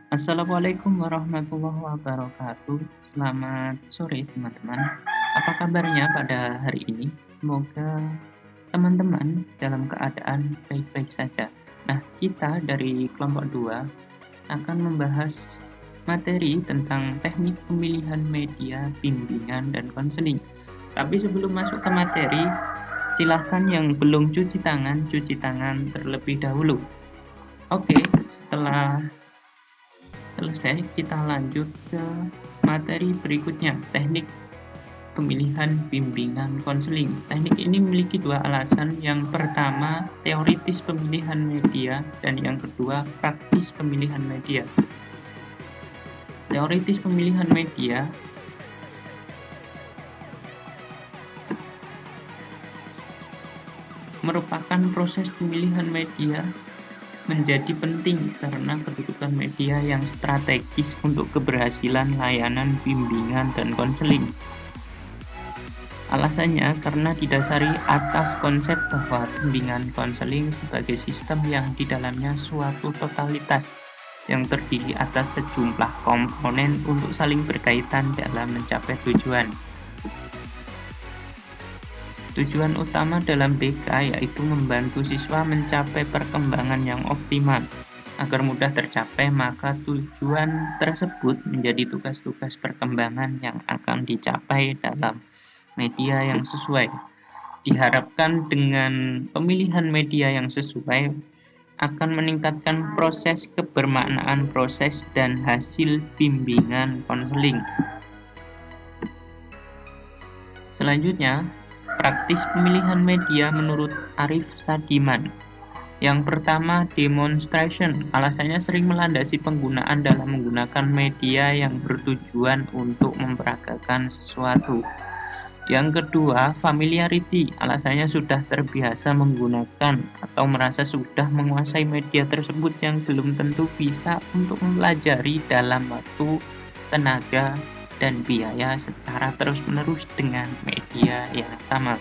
Assalamualaikum warahmatullahi wabarakatuh. Selamat sore teman-teman. Apa kabarnya pada hari ini? Semoga teman-teman dalam keadaan baik-baik saja. Nah, kita dari kelompok 2 akan membahas materi tentang teknik pemilihan media, bimbingan, dan konseling. Tapi sebelum masuk ke materi, silahkan yang belum cuci tangan terlebih dahulu. Oke, setelah selesai, kita lanjut ke materi berikutnya, teknik pemilihan bimbingan konseling. Teknik ini memiliki dua alasan. Yang pertama, teoritis pemilihan media, dan yang kedua, praktis pemilihan media. Teoritis pemilihan media merupakan proses pemilihan media menjadi penting karena kedudukan media yang strategis untuk keberhasilan layanan bimbingan dan konseling. Alasannya karena didasari atas konsep bahwa bimbingan konseling sebagai sistem yang di dalamnya suatu totalitas yang terdiri atas sejumlah komponen untuk saling berkaitan dalam mencapai tujuan. Tujuan utama dalam BK yaitu membantu siswa mencapai perkembangan yang optimal. Agar mudah tercapai, maka tujuan tersebut menjadi tugas-tugas perkembangan yang akan dicapai dalam media yang sesuai. Diharapkan dengan pemilihan media yang sesuai akan meningkatkan proses kebermaknaan proses dan hasil bimbingan konseling. Selanjutnya, praktis pemilihan media menurut Arif Sadiman. Yang pertama, demonstration. Alasannya sering melandasi penggunaan dalam menggunakan media yang bertujuan untuk memperagakan sesuatu. Yang kedua, familiarity. Alasannya sudah terbiasa menggunakan atau merasa sudah menguasai media tersebut yang belum tentu bisa untuk mempelajari dalam waktu, tenaga, dan biaya secara terus-menerus dengan media yang sama.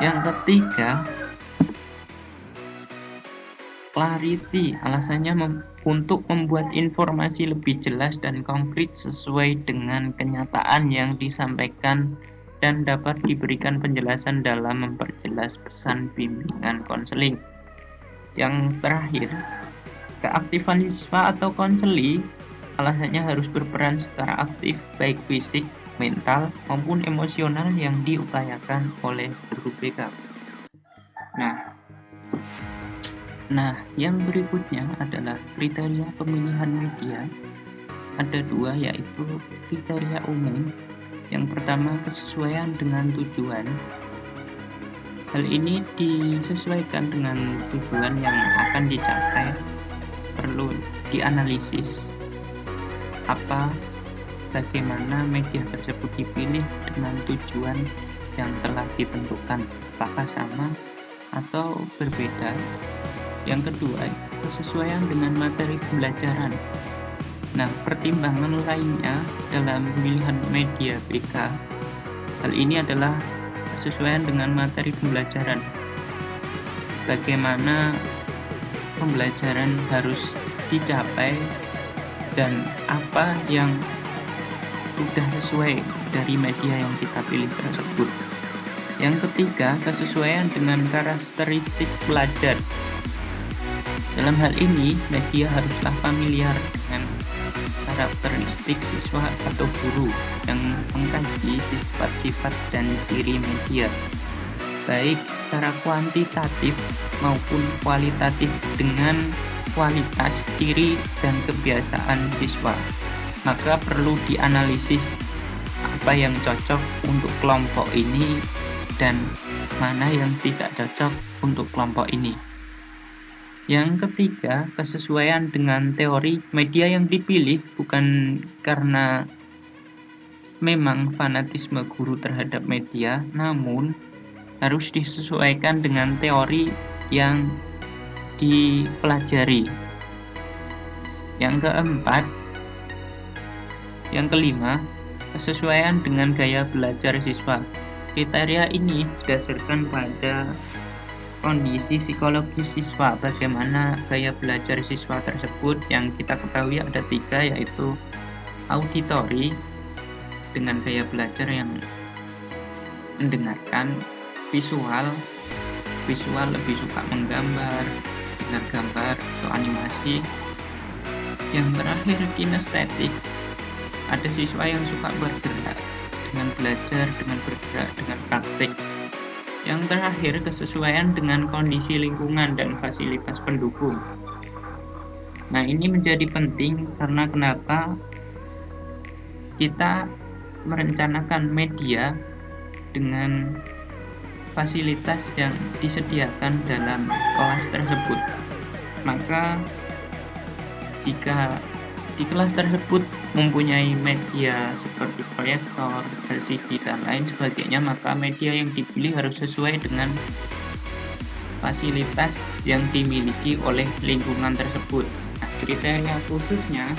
Yang ketiga, clarity. Alasannya untuk membuat informasi lebih jelas dan konkret sesuai dengan kenyataan yang disampaikan dan dapat diberikan penjelasan dalam memperjelas pesan bimbingan konseling. Yang terakhir, keaktifan siswa atau konseli. Alasannya harus berperan secara aktif baik fisik, mental, maupun emosional yang diupayakan oleh guru BK. Nah, yang berikutnya adalah kriteria pemilihan media. Ada dua, yaitu kriteria umum. Yang pertama, kesesuaian dengan tujuan. Hal ini disesuaikan dengan tujuan yang akan dicapai. Perlu dianalisis bagaimana media tersebut dipilih dengan tujuan yang telah ditentukan, apakah sama atau berbeda. Yang kedua, kesesuaian dengan materi pembelajaran. Nah, pertimbangan lainnya dalam pemilihan media BK, hal ini adalah kesesuaian dengan materi pembelajaran. Bagaimana pembelajaran harus dicapai dan apa yang sudah sesuai dari media yang kita pilih tersebut. Yang ketiga, kesesuaian dengan karakteristik pelajar. Dalam hal ini, media haruslah familiar dengan karakteristik siswa atau guru yang mengkaji sifat-sifat dan ciri media, baik secara kuantitatif maupun kualitatif dengan kualitas, ciri, dan kebiasaan siswa. Maka perlu dianalisis apa yang cocok untuk kelompok ini dan mana yang tidak cocok untuk kelompok ini. Yang ketiga, kesesuaian dengan teori. Media yang dipilih bukan karena memang fanatisme guru terhadap media, namun harus disesuaikan dengan teori yang dipelajari. Yang kelima, kesesuaian dengan gaya belajar siswa. Kriteria ini didasarkan pada kondisi psikologis siswa, bagaimana gaya belajar siswa tersebut. Yang kita ketahui ada 3, yaitu auditori dengan gaya belajar yang mendengarkan, visual lebih suka menggambar dengan gambar atau animasi. Yang terakhir kinestetik, ada siswa yang suka bergerak dengan belajar, dengan bergerak, dengan praktik. Yang terakhir kesesuaian dengan kondisi lingkungan dan fasilitas pendukung. Nah, ini menjadi penting karena kenapa kita merencanakan media dengan fasilitas yang disediakan dalam kelas tersebut. Maka jika di kelas tersebut mempunyai media seperti proyektor, LCD, dan lain sebagainya, maka media yang dipilih harus sesuai dengan fasilitas yang dimiliki oleh lingkungan tersebut. Nah, kriteria khususnya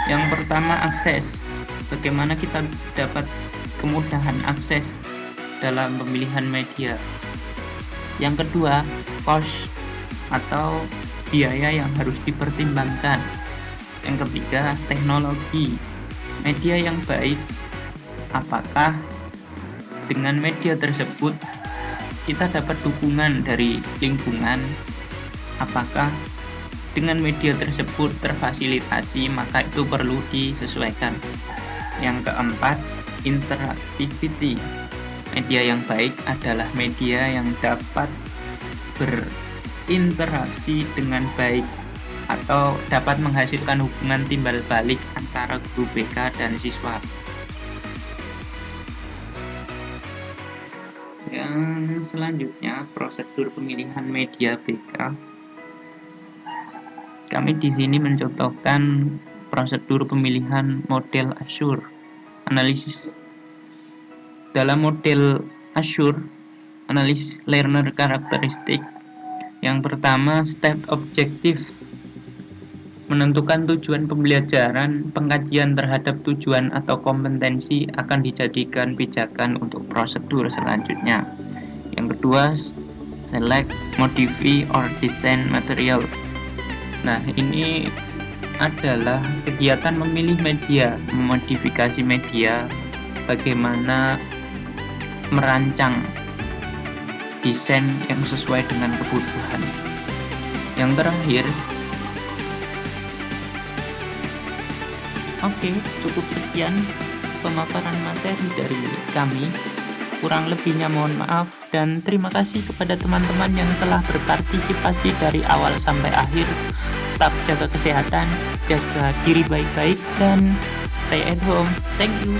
yang pertama akses. Bagaimana kita dapat kemudahan akses dalam pemilihan media. Yang kedua, cost atau biaya yang harus dipertimbangkan. Yang ketiga, teknologi. Media yang baik, apakah dengan media tersebut kita dapat dukungan dari lingkungan? Apakah dengan media tersebut terfasilitasi, maka itu perlu disesuaikan. Yang keempat, interactivity. Media yang baik adalah media yang dapat berinteraksi dengan baik atau dapat menghasilkan hubungan timbal balik antara guru BK dan siswa. Yang selanjutnya, prosedur pemilihan media BK. Kami di sini mencontohkan prosedur pemilihan model Azure analisis. Dalam model Azure analisis learner karakteristik, yang pertama step objektif, menentukan tujuan pembelajaran. Pengkajian terhadap tujuan atau kompetensi akan dijadikan pijakan untuk prosedur selanjutnya. Yang kedua, select, modify, or design materials. Nah, ini adalah kegiatan memilih media, memodifikasi media, bagaimana merancang desain yang sesuai dengan kebutuhan. Yang terakhir, oke, cukup sekian pemaparan materi dari kami. Kurang lebihnya mohon maaf, dan terima kasih kepada teman-teman yang telah berpartisipasi dari awal sampai akhir. Tetap jaga kesehatan, jaga diri baik-baik, dan stay at home. Thank you.